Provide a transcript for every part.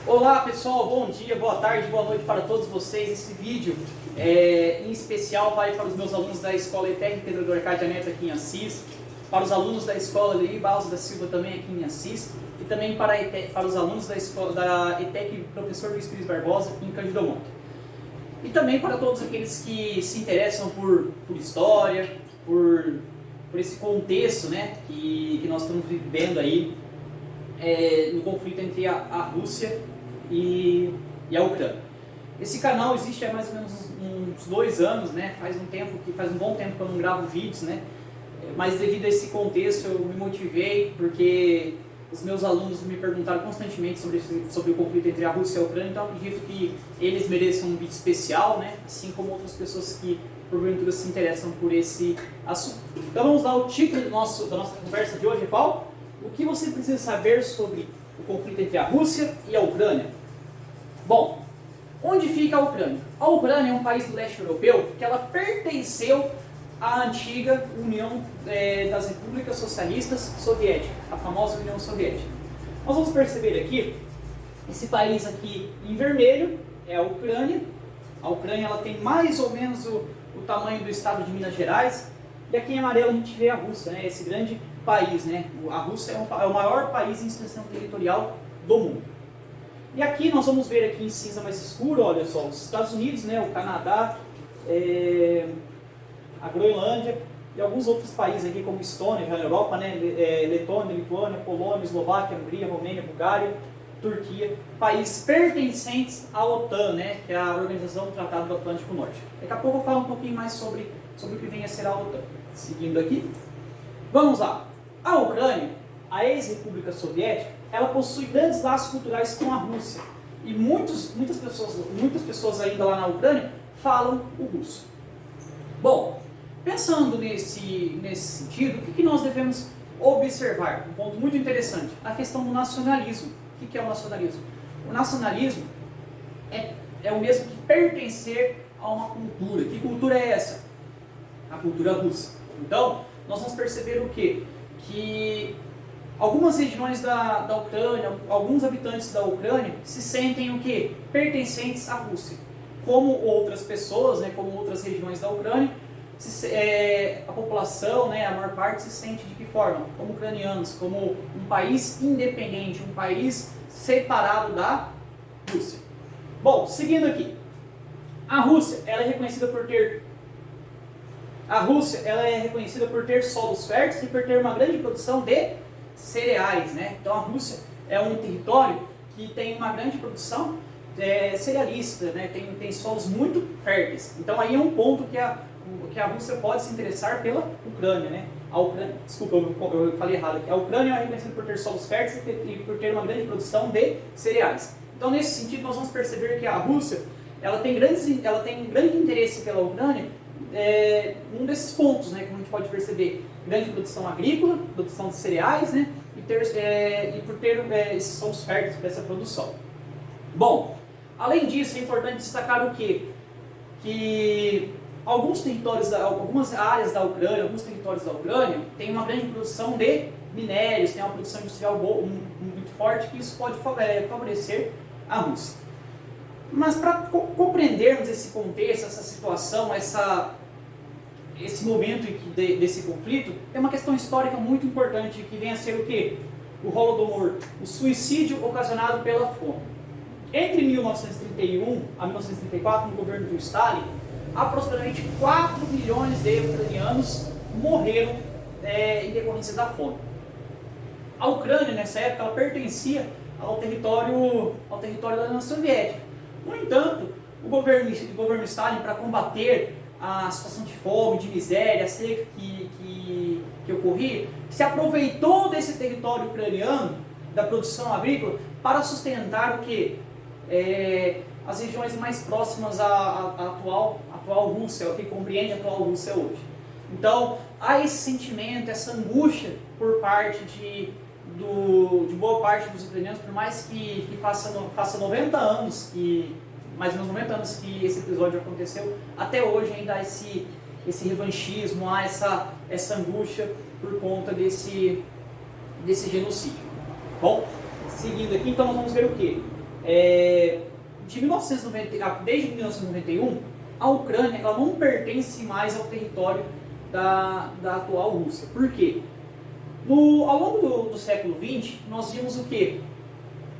Olá pessoal, bom dia, boa tarde, boa noite para todos vocês. Esse vídeo em especial vai para os meus alunos da Escola ETEC Pedro de Arcadia Neto aqui em Assis, para os alunos da Escola Leí Barros da Silva também aqui em Assis e também para os alunos da Escola da ETEC Professor Luiz Pires Barbosa aqui em Cândido Monte. E também para todos aqueles que se interessam por história, por esse contexto, né, que nós estamos vivendo aí no conflito entre a Rússia e a Ucrânia. Esse canal existe há mais ou menos uns 2 anos, né? Faz um bom tempo que eu não gravo vídeos, né? Mas devido a esse contexto eu me motivei porque os meus alunos me perguntaram constantemente sobre o conflito entre a Rússia e a Ucrânia, então eu acredito que eles mereçam um vídeo especial, né? Assim como outras pessoas que porventura se interessam por esse assunto. Então vamos lá, o título da nossa conversa de hoje é qual? O que você precisa saber sobre o conflito entre a Rússia e a Ucrânia? Bom, onde fica a Ucrânia? A Ucrânia é um país do leste europeu que ela pertenceu à antiga União das Repúblicas Socialistas Soviéticas, a famosa União Soviética. Nós vamos perceber aqui, esse país aqui em vermelho é a Ucrânia. A Ucrânia ela tem mais ou menos o tamanho do estado de Minas Gerais. E aqui em amarelo a gente vê a Rússia, né? Esse grande país, né? A Rússia é o maior país em extensão territorial do mundo. E aqui nós vamos ver aqui em cinza mais escuro, olha só, os Estados Unidos, né? O Canadá, a Groenlândia e alguns outros países aqui como Estônia, já na Europa, né? Letônia, Lituânia, Polônia, Eslováquia, Hungria, Romênia, Bulgária, Turquia, países pertencentes à OTAN, né? Que é a Organização do Tratado do Atlântico Norte. Daqui a pouco eu falo um pouquinho mais sobre o que vem a ser a OTAN. Seguindo aqui, vamos lá. A Ucrânia, a ex-república soviética, ela possui grandes laços culturais com a Rússia. E muitas pessoas ainda lá na Ucrânia falam o russo. Bom, pensando nesse sentido, o que nós devemos observar? Um ponto muito interessante, a questão do nacionalismo. O que é o nacionalismo? O nacionalismo é o mesmo que pertencer a uma cultura. Que cultura é essa? A cultura russa. Então, nós vamos perceber o quê? Que algumas regiões da Ucrânia, alguns habitantes da Ucrânia se sentem o quê? Pertencentes à Rússia. Como outras pessoas, né, como outras regiões da Ucrânia, a população, né, a maior parte se sente de que forma? Como ucranianos, como um país independente, um país separado da Rússia. Bom, seguindo aqui. A Rússia ela é reconhecida por ter solos férteis e por ter uma grande produção de cereais, né? Então a Rússia é um território que tem uma grande produção cerealista, né? Tem solos muito férteis. Então aí é um ponto que a Rússia pode se interessar pela Ucrânia, né? Desculpa, eu falei errado aqui. A Ucrânia é reconhecida por ter solos férteis e por ter uma grande produção de cereais. Então nesse sentido nós vamos perceber que a Rússia ela tem grande interesse pela Ucrânia um desses pontos, né, como a gente pode perceber, grande produção agrícola, produção de cereais, né, e por ter esses solos férteis para essa produção. Bom, além disso é importante destacar o quê? Que algumas áreas da Ucrânia, alguns territórios da Ucrânia têm uma grande produção de minérios, tem uma produção industrial muito forte, que isso pode favorecer a Rússia. Mas para compreendermos esse contexto, essa situação, esse momento desse conflito, tem uma questão histórica muito importante que vem a ser o quê? O Holodomor, o suicídio ocasionado pela fome. Entre 1931 a 1934, no governo do Stalin, aproximadamente 4 milhões de ucranianos morreram em decorrência da fome. A Ucrânia, nessa época, ela pertencia ao território da União Soviética. No entanto, o governo Stalin, para combater a situação de fome, de miséria, a seca que ocorria, se aproveitou desse território ucraniano, da produção agrícola, para sustentar o quê? As regiões mais próximas à atual Rússia, o que compreende a atual Rússia hoje. Então, há esse sentimento, essa angústia por parte de boa parte dos ucranianos, por mais que faça 90 anos, mais ou menos 90 anos que esse episódio aconteceu, até hoje ainda há esse revanchismo, há essa angústia por conta desse genocídio. Bom, seguindo aqui, então nós vamos ver o quê? Desde 1991, a Ucrânia ela não pertence mais ao território da atual Rússia. Por quê? Ao longo do século XX, nós vimos o quê?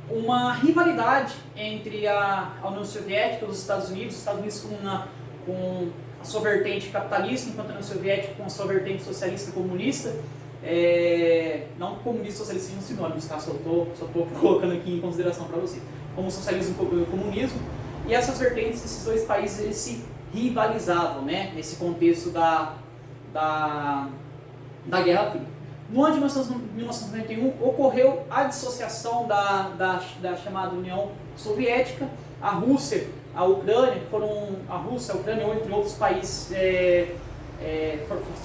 Uma rivalidade entre a União Soviética e os Estados Unidos com a sua vertente capitalista, enquanto a União Soviética com a sua vertente socialista e comunista. Não que comunista e socialista sejam sinônimos, tá? Só estou colocando aqui em consideração para você. Como socialismo e comunismo. E essas vertentes desses dois países eles se rivalizavam, né? Nesse contexto da Guerra Fria. No ano de 1991 ocorreu a dissociação da chamada União Soviética. A Rússia, a Ucrânia, a Ucrânia, entre outros países,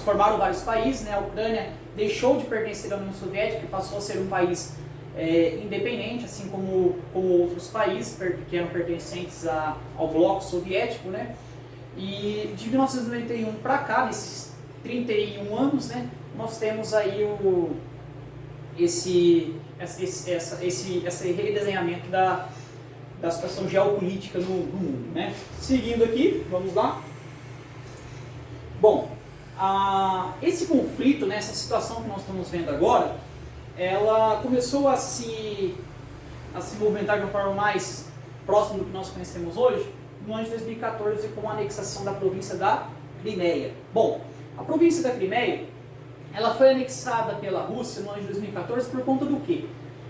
formaram vários países, né? A Ucrânia deixou de pertencer à União Soviética e passou a ser um país independente, assim como outros países que eram pertencentes ao bloco soviético, né? E de 1991 para cá, nesses 31 anos, né, nós temos aí esse redesenhamento da situação geopolítica no mundo, né? Seguindo aqui, vamos lá. Bom, esse conflito, né, essa situação que nós estamos vendo agora, ela começou a se movimentar de uma forma mais próxima do que nós conhecemos hoje, no ano de 2014, com a anexação da província da Crimeia. Bom, a província da Crimeia, ela foi anexada pela Rússia no ano de 2014 por conta do quê?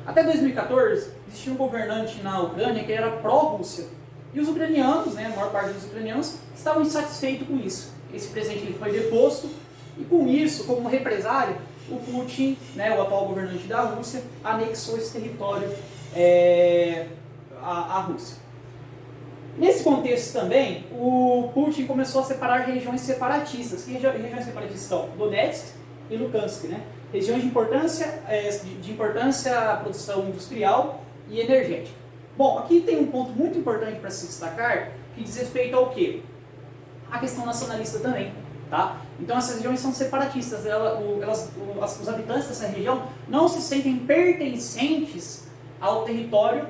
Até 2014, existia um governante na Ucrânia que era pró-Rússia. E os ucranianos, né, a maior parte dos ucranianos, estavam insatisfeitos com isso. Esse presidente ele foi deposto e com isso, como represália, o Putin, né, o atual governante da Rússia, anexou esse território à Rússia. Nesse contexto também, o Putin começou a separar regiões separatistas. Que regiões separatistas são? Donetsk e Luhansk, né? Regiões de importância à produção industrial e energética. Bom, aqui tem um ponto muito importante para se destacar, que diz respeito ao quê? A questão nacionalista também, tá? Então essas regiões são separatistas, os habitantes dessa região não se sentem pertencentes ao território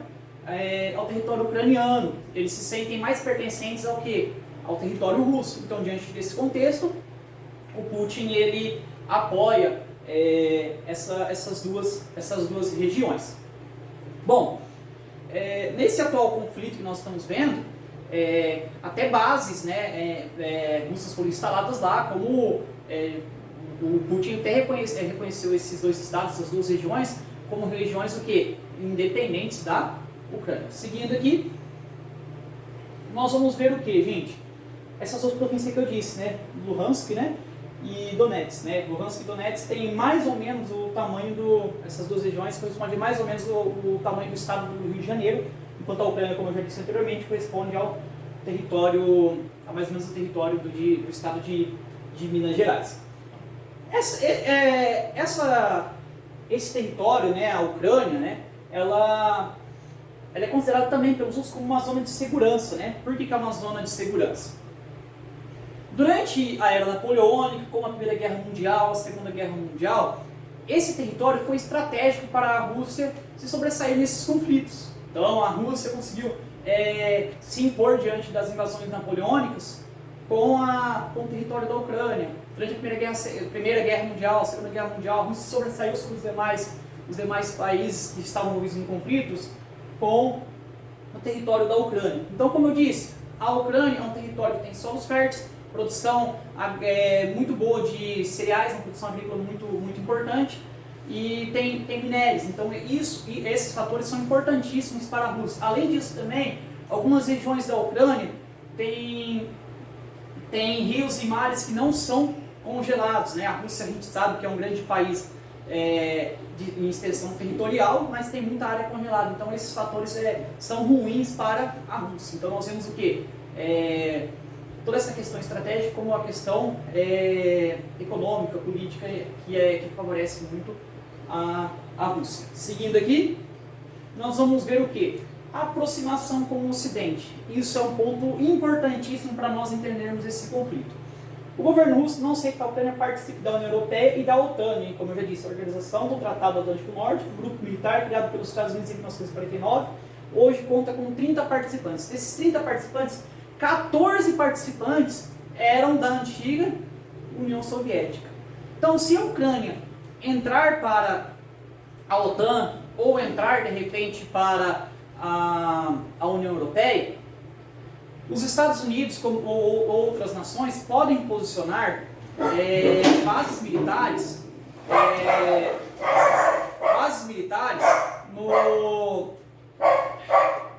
ucraniano, eles se sentem mais pertencentes ao quê? Ao território russo. Então, diante desse contexto, o Putin ele apoia essas duas regiões. Bom, nesse atual conflito que nós estamos vendo, até bases, né, russas foram instaladas lá, como o Putin até reconheceu esses dois estados, essas duas regiões, como regiões o quê? Independentes da Ucrânia. Seguindo aqui, nós vamos ver o que, gente? Essas duas províncias que eu disse, né? Luhansk, né? E Donetsk, né? Luhansk e Donetsk tem mais ou menos o tamanho essas duas regiões correspondem mais ou menos o tamanho do estado do Rio de Janeiro, enquanto a Ucrânia, como eu já disse anteriormente, corresponde ao território, a mais ou menos o território do estado de Minas Gerais. Esse território, né, a Ucrânia, né, ela é considerada também pelos outros como uma zona de segurança, né? Por que é uma zona de segurança? Durante a Era Napoleônica, como a Primeira Guerra Mundial, a Segunda Guerra Mundial, esse território foi estratégico para a Rússia se sobressair nesses conflitos. Então a Rússia conseguiu se impor diante das invasões napoleônicas com o território da Ucrânia. Durante a Primeira Guerra Mundial, a Segunda Guerra Mundial, a Rússia sobressaiu sobre os demais países que estavam envolvidos em conflitos com o território da Ucrânia. Então, como eu disse, a Ucrânia é um território que tem solos férteis, produção muito boa de cereais, uma produção agrícola muito importante, e tem minérios. Então, esses fatores são importantíssimos para a Rússia. Além disso, também, algumas regiões da Ucrânia têm rios e mares que não são congelados, né? A Rússia, a gente sabe que é um grande país em extensão territorial, mas tem muita área congelada. Então esses fatores são ruins para a Rússia. Então nós vemos o quê? Toda essa questão estratégica como a questão econômica, política, que favorece muito a Rússia. Seguindo aqui, nós vamos ver o quê? A aproximação com o Ocidente. Isso é um ponto importantíssimo para nós entendermos esse conflito. O governo russo não aceita que a Ucrânia participe da União Europeia e da OTAN, como eu já disse, a Organização do Tratado Atlântico Norte, um grupo militar criado pelos Estados Unidos em 1949, hoje conta com 30 participantes. Desses 30 participantes, 14 participantes eram da antiga União Soviética. Então, se a Ucrânia entrar para a OTAN ou entrar de repente para a União Europeia, os Estados Unidos ou outras nações podem posicionar bases militares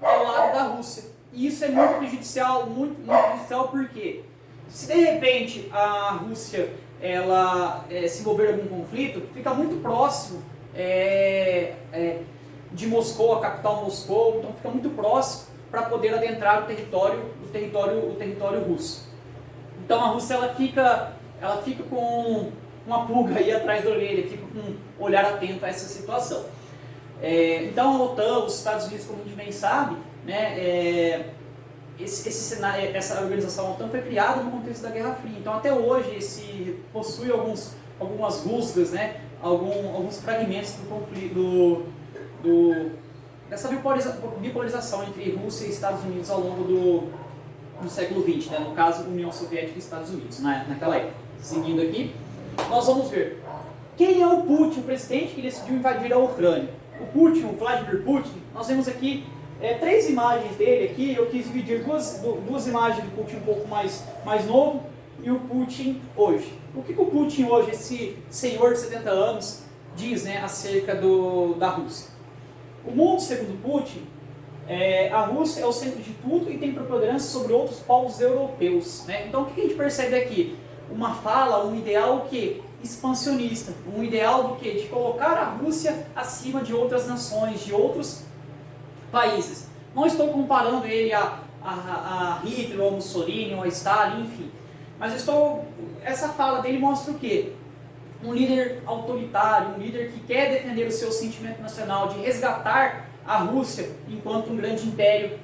ao lado da Rússia. E isso é muito prejudicial, muito prejudicial, porque se de repente a Rússia se envolver em algum conflito, fica muito próximo de Moscou, a capital Moscou, então fica muito próximo para poder adentrar o território russo. Então a Rússia ela fica com uma pulga aí atrás da orelha, fica com um olhar atento a essa situação. Então a OTAN, os Estados Unidos, como a gente bem sabe, né, essa organização OTAN foi criada no contexto da Guerra Fria. Então até hoje possui algumas rusgas, né, alguns fragmentos do conflito, dessa bipolarização entre Rússia e Estados Unidos ao longo do século XX, né, no caso União Soviética e Estados Unidos, naquela época. Seguindo aqui, nós vamos ver quem é o Putin, o presidente que decidiu invadir a Ucrânia. O Putin, o Vladimir Putin, nós vemos aqui 3 imagens dele aqui. Eu quis dividir duas imagens do Putin um pouco mais novo e o Putin hoje. O que o Putin hoje, esse senhor de 70 anos, diz, né, acerca da Rússia? O mundo, segundo Putin, a Rússia é o centro de tudo e tem preponderância sobre outros povos europeus, né? Então o que a gente percebe aqui? Uma fala, um ideal expansionista, um ideal do que? De colocar a Rússia acima de outras nações, de outros países. Não estou comparando ele a Hitler, ou a Mussolini, ou a Stalin, enfim. Mas essa fala dele mostra o quê? Um líder autoritário, um líder que quer defender o seu sentimento nacional, de resgatar a Rússia enquanto um grande império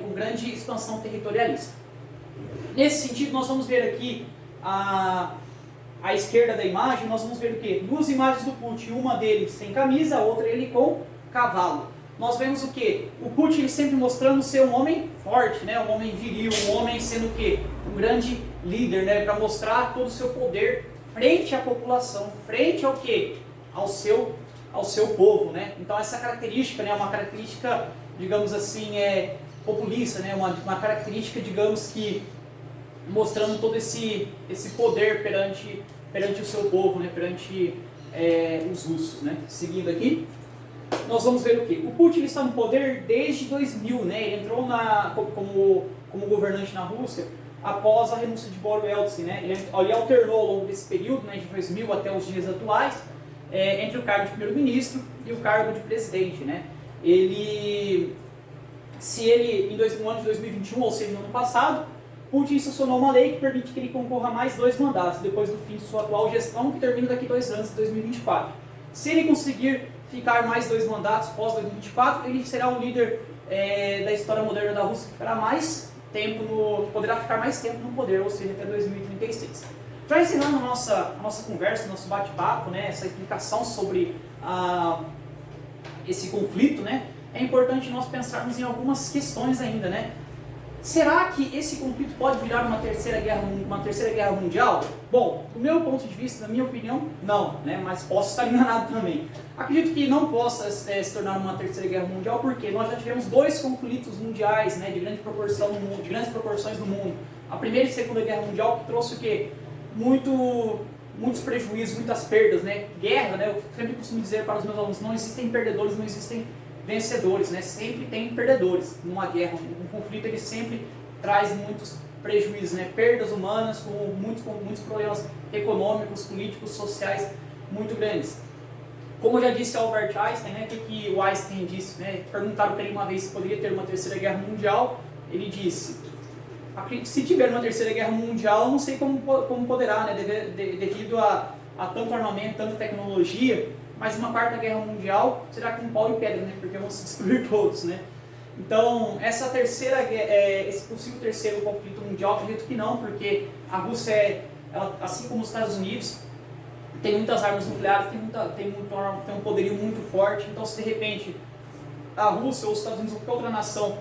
com grande expansão territorialista. Nesse sentido, nós vamos ver aqui à esquerda da imagem, nós vamos ver o quê? 2 imagens do Putin, uma dele sem camisa, a outra ele com cavalo. Nós vemos o quê? O Putin ele sempre mostrando ser um homem forte, né? Um homem viril, um homem sendo o quê? Um grande líder, né? Para mostrar todo o seu poder frente à população, frente ao quê? Ao seu povo, né? Então essa característica, né, é uma característica, digamos assim, populista, né? Uma característica, digamos que mostrando todo esse poder perante o seu povo, né? Perante os russos, né? Seguindo aqui, nós vamos ver o que? O Putin está no poder desde 2000, né? Ele entrou como governante na Rússia após a renúncia de Boris Yeltsin, né? Ele alternou ao longo desse período, né, de 2000 até os dias atuais, entre o cargo de primeiro-ministro e o cargo de presidente, né? No ano de 2021, ou seja, no ano passado, Putin sancionou uma lei que permite que ele concorra a mais 2 mandatos, depois do fim de sua atual gestão, que termina daqui 2 anos, em 2024. Se ele conseguir ficar mais 2 mandatos pós 2024, ele será o líder da história moderna da Rússia, que poderá ficar mais tempo no poder, ou seja, até 2036. Já encerrando a nossa conversa, nosso bate-papo, né, essa explicação sobre esse conflito, né, é importante nós pensarmos em algumas questões ainda, né? Será que esse conflito pode virar uma terceira guerra mundial? Bom, do meu ponto de vista, na minha opinião, não, né? Mas posso estar enganado também. Acredito que não possa se tornar uma terceira guerra mundial, porque nós já tivemos 2 conflitos mundiais, né, de grande proporção no mundo, de grandes proporções no mundo. A Primeira e Segunda Guerra Mundial, que trouxe o quê? Muitos prejuízos, muitas perdas, né? Guerra, né? Eu sempre costumo dizer para os meus alunos, não existem perdedores, não existem vencedores, né? Sempre tem perdedores numa guerra. Um conflito ele sempre traz muitos prejuízos, né? Perdas humanas, com muitos problemas econômicos, políticos, sociais muito grandes. Como eu já disse Albert Einstein, né? O que o Einstein disse, né? Perguntaram para ele uma vez se poderia ter uma terceira guerra mundial. Ele disse: se tiver uma terceira guerra mundial, não sei como poderá, né? Devido a tanto armamento, tanta tecnologia. Mas uma 4ª guerra mundial será com pau e pedra, né? Porque vão se destruir todos, né? Então, esse possível terceiro conflito mundial, acredito que não, porque a Rússia, assim como os Estados Unidos, tem muitas armas nucleares, tem um poderio muito forte. Então, se de repente a Rússia ou os Estados Unidos ou qualquer outra nação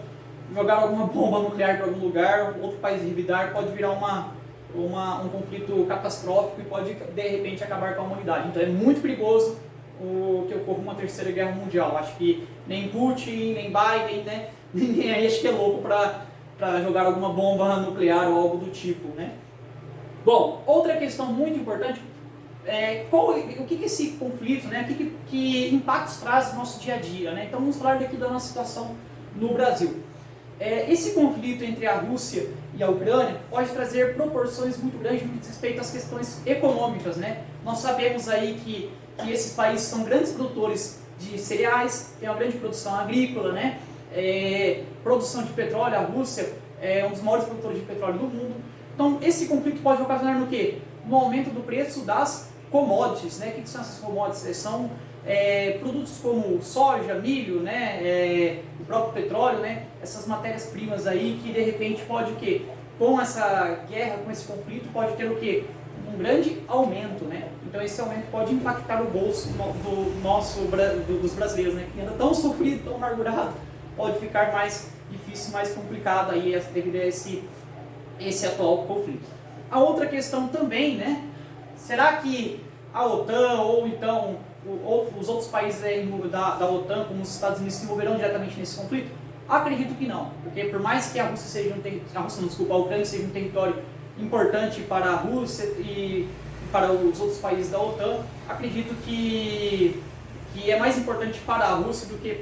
jogar alguma bomba nuclear para algum lugar, outro país revidar, pode virar um conflito catastrófico e pode de repente acabar com a humanidade. Então é muito perigoso que ocorra uma terceira guerra mundial. Acho que nem Putin, nem Biden, né? Ninguém aí acho que é louco para jogar alguma bomba nuclear ou algo do tipo, né? Bom, outra questão muito importante é o que esse conflito, né? Que impactos traz no nosso dia a dia, né? Então vamos falar daqui da nossa situação no Brasil. Esse conflito entre a Rússia e a Ucrânia pode trazer proporções muito grandes no que diz respeito às questões econômicas, né? Nós sabemos aí que esses países são grandes produtores de cereais, tem uma grande produção agrícola, né? Produção de petróleo, a Rússia é um dos maiores produtores de petróleo do mundo. Então esse conflito pode ocasionar no quê? No aumento do preço das commodities, né? O que são essas commodities? São produtos como soja, milho, né? O próprio petróleo, né? Essas matérias-primas aí que de repente pode o quê? Com essa guerra, com esse conflito, pode ter o quê? Um grande aumento, né? Então esse aumento pode impactar o bolso dos brasileiros, né? Que ainda tão sofrido, tão amargurado, pode ficar mais difícil, mais complicado aí devido a esse atual conflito. A outra questão também, né? Será que a OTAN ou então os outros países da OTAN, como os Estados Unidos, se envolverão diretamente nesse conflito? Acredito que não, porque por mais que a Ucrânia seja um território importante para a Rússia e para os outros países da OTAN, acredito que é mais importante para a Rússia do que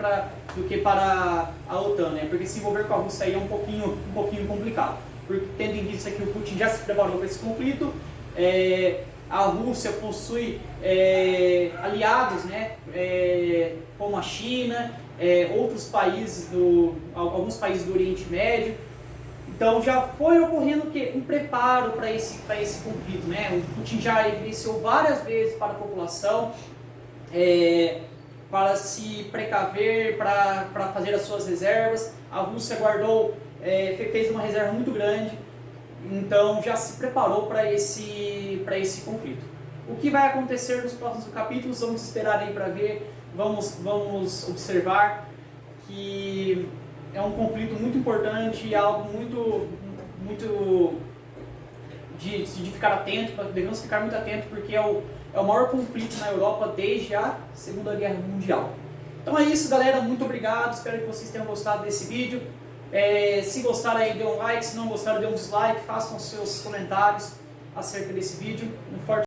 para a OTAN, né? Porque se envolver com a Rússia aí é um pouquinho complicado. Porque tendo em vista que o Putin já se preparou para esse conflito, a Rússia possui aliados, né? Como a China, outros países alguns países do Oriente Médio. Então já foi ocorrendo um preparo para esse conflito, né? O Putin já evidenciou várias vezes para a população para se precaver, para fazer as suas reservas. A Rússia fez uma reserva muito grande, então já se preparou para esse conflito. O que vai acontecer nos próximos capítulos, vamos esperar aí para ver, vamos observar que é um conflito muito importante, algo muito de ficar atento, devemos ficar muito atentos, porque é o maior conflito na Europa desde a Segunda Guerra Mundial. Então é isso, galera, muito obrigado, espero que vocês tenham gostado desse vídeo. Se gostaram aí, dê um like, se não gostaram, dê um dislike, façam seus comentários acerca desse vídeo. Um forte